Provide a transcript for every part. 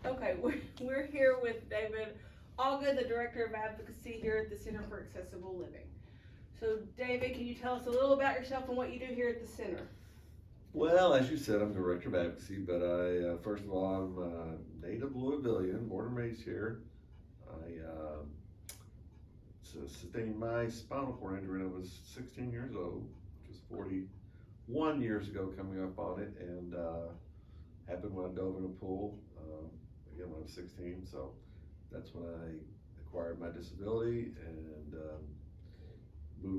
Okay, we're here with David Allgood, the Director of Advocacy here at the Center for Accessible Living. So, David, can you tell us a little about yourself and what you do here at the center? Well, as you said, I'm Director of Advocacy, but first of all, I'm a native Louisvillian, born and raised here. I sustained my spinal cord injury when I was 16 years old, which was 41 years ago coming up on it, and happened when I dove in a pool, again when I was 16, so that's when I acquired my disability and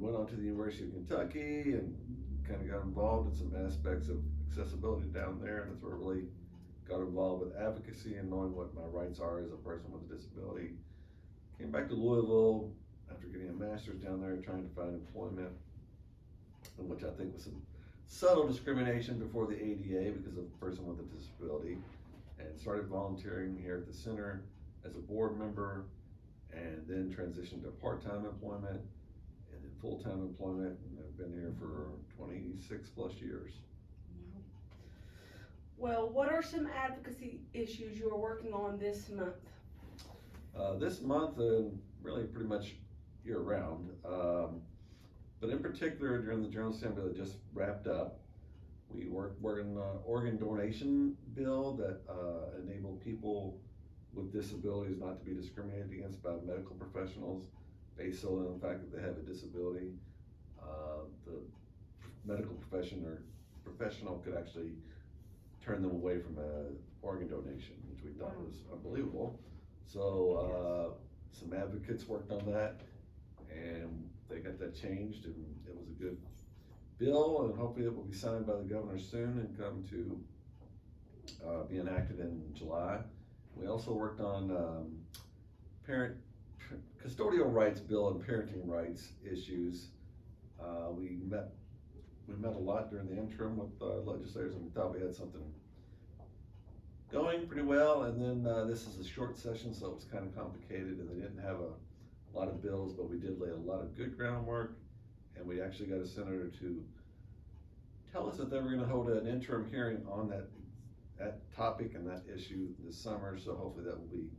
went on to the University of Kentucky and kind of got involved in some aspects of accessibility down there, and that's where I really got involved with advocacy and knowing what my rights are as a person with a disability. Came back to Louisville after getting a master's down there trying to find employment, in which I think was some subtle discrimination before the ADA because of a person with a disability, and started volunteering here at the center as a board member, and then transitioned to part-time employment and then full-time employment, and I've been here for 26 plus years. Well, what are some advocacy issues you are working on this month? This month, really pretty much year round, but in particular during the General Assembly that just wrapped up, we worked on an organ donation bill that enabled people with disabilities not to be discriminated against by medical professionals based solely on the fact that they have a disability. The medical professional could actually turn them away from an organ donation, which we thought was unbelievable. So some advocates worked on that, and they got that changed, and it was a good bill, and hopefully it will be signed by the governor soon and come to be enacted in July. We also worked on parent custodial rights bill and parenting rights issues. We met a lot during the interim with legislators, and we thought we had something going pretty well. And then this is a short session, so it was kind of complicated, and they didn't have a lot of bills, but we did lay a lot of good groundwork. And we actually got a senator to tell us that they were going to hold an interim hearing on that topic and that issue this summer. So hopefully that will be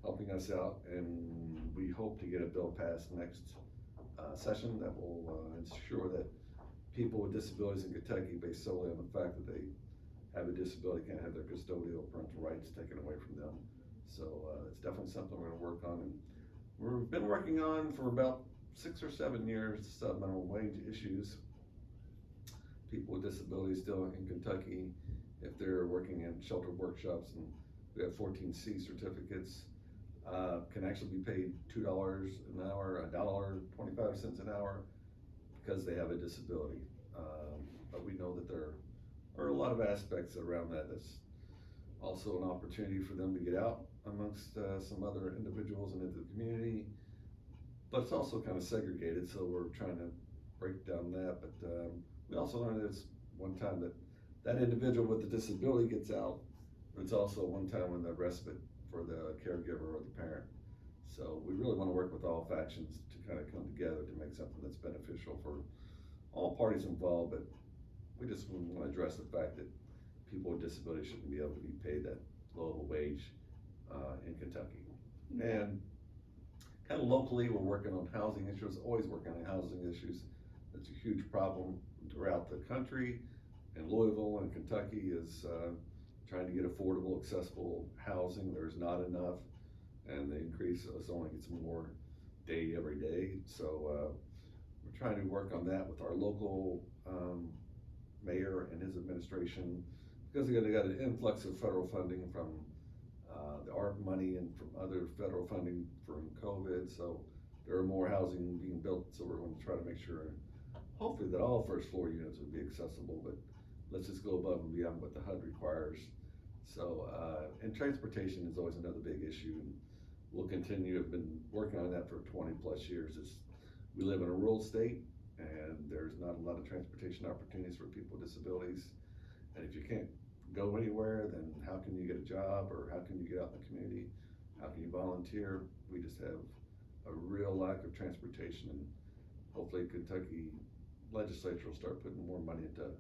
helping us out, and we hope to get a bill passed next session that will ensure that people with disabilities in Kentucky, based solely on the fact that they have a disability, can't have their custodial parental rights taken away from them. So it's definitely something we're going to work on, and we've been working on for about 6 or 7 years, minimum wage issues. People with disabilities still in Kentucky, if they're working in shelter workshops, and we have 14C certificates, can actually be paid $2 an hour, $1.25 an hour, because they have a disability. But we know that there are a lot of aspects around that. That's also an opportunity for them to get out amongst some other individuals and into the community. But it's also kind of segregated, so we're trying to break down that. But we also learned that it's one time that individual with the disability gets out, but it's also one time when the respite for the caregiver or the parent. So we really want to work with all factions to kind of come together to make something that's beneficial for all parties involved. But we just want to address the fact that people with disabilities shouldn't be able to be paid that low of a wage in Kentucky. And kind of locally, we're working on housing issues, always working on housing issues. That's a huge problem throughout the country, and Louisville and Kentucky is trying to get affordable, accessible housing. There's not enough, and the increase only gets more every day. So we're trying to work on that with our local mayor and his administration, because they got an influx of federal funding from the ARP money and from other federal funding from COVID. So there are more housing being built, so we're going to try to make sure, hopefully, that all first floor units would be accessible, but let's just go above and beyond what the HUD requires. So, and transportation is always another big issue, and we'll continue. I've been working on that for 20 plus years. We live in a rural state, and there's not a lot of transportation opportunities for people with disabilities. And if you can't go anywhere, then how can you get a job, or how can you get out in the community? How can you volunteer? We just have a real lack of transportation, and hopefully Kentucky legislature will start putting more money into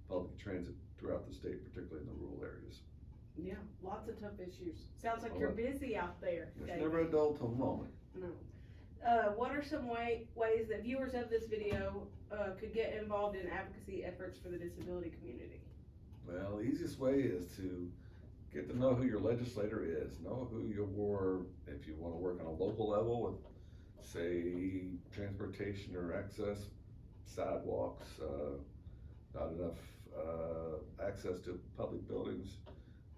public transit throughout the state, particularly in the rural areas. Yeah, lots of tough issues. Sounds like you're busy out there, There's David. never a dull moment. No. What are some ways that viewers of this video could get involved in advocacy efforts for the disability community? Well, the easiest way is to get to know who your legislator is, know who your, if you wanna work on a local level with, say, transportation or access, sidewalks, not enough, access to public buildings,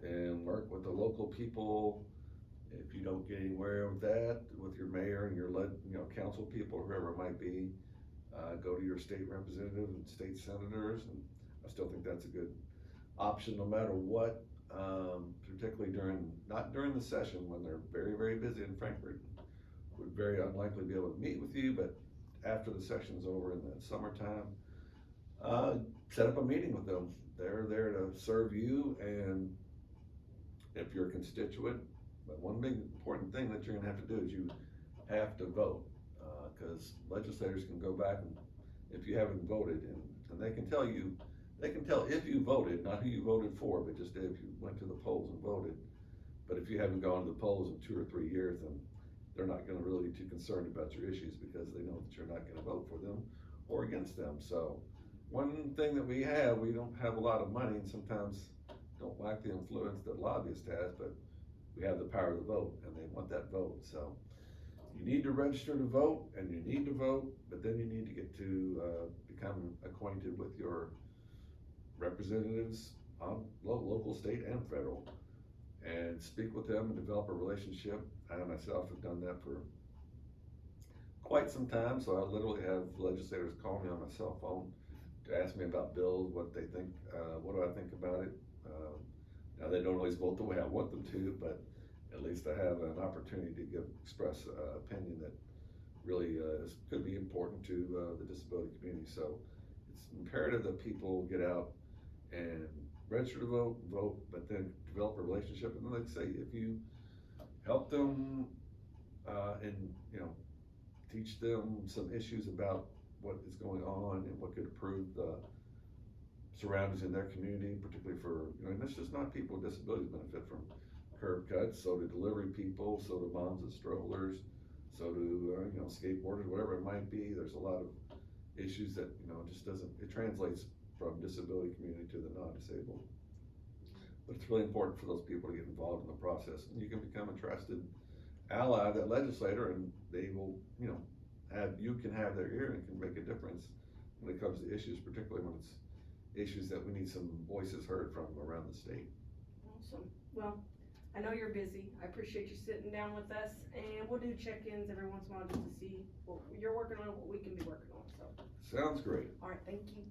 and work with the local people. If you don't get anywhere with that, with your mayor and your council people, whoever it might be, go to your state representative and state senators, and I still think that's a good option no matter what, particularly not during the session when they're very, very busy in Frankfurt. Would very unlikely be able to meet with you, but after the session's over in the summertime, set up a meeting with them. They're there to serve you, and if you're a constituent, but one big important thing that you're gonna have to do is you have to vote, cause legislators can go back and if you haven't voted, and they can tell if you voted, not who you voted for, but just if you went to the polls and voted. But if you haven't gone to the polls in 2 or 3 years, then they're not gonna really be too concerned about your issues because they know that you're not gonna vote for them or against them. So one thing that we don't have a lot of money and sometimes don't lack the influence that lobbyists has, but we have the power to vote and they want that vote. So you need to register to vote and you need to vote, but then you need to get to become acquainted with your representatives on local, state, and federal, and speak with them and develop a relationship. I myself have done that for quite some time, so I literally have legislators call me on my cell phone to ask me about bills, what they think, what do I think about it. Now they don't always vote the way I want them to, but at least I have an opportunity to express opinion that really could be important to the disability community. So it's imperative that people get out and register to vote, but then develop a relationship. And like I say, if you help them and teach them some issues about what is going on and what could improve the surroundings in their community, particularly for, and it's just not people with disabilities benefit from curb cuts, so do delivery people, so do moms with strollers, so do, skateboarders, whatever it might be. There's a lot of issues that, it translates from disability community to the non-disabled. But it's really important for those people to get involved in the process, and you can become a trusted ally of that legislator, and they will, you can have their ear and can make a difference when it comes to issues, particularly when it's issues that we need some voices heard from around the state. Awesome. Well, I know you're busy. I appreciate you sitting down with us, and we'll do check-ins every once in a while just to see what you're working on and what we can be working on. So sounds great. all right, thank you.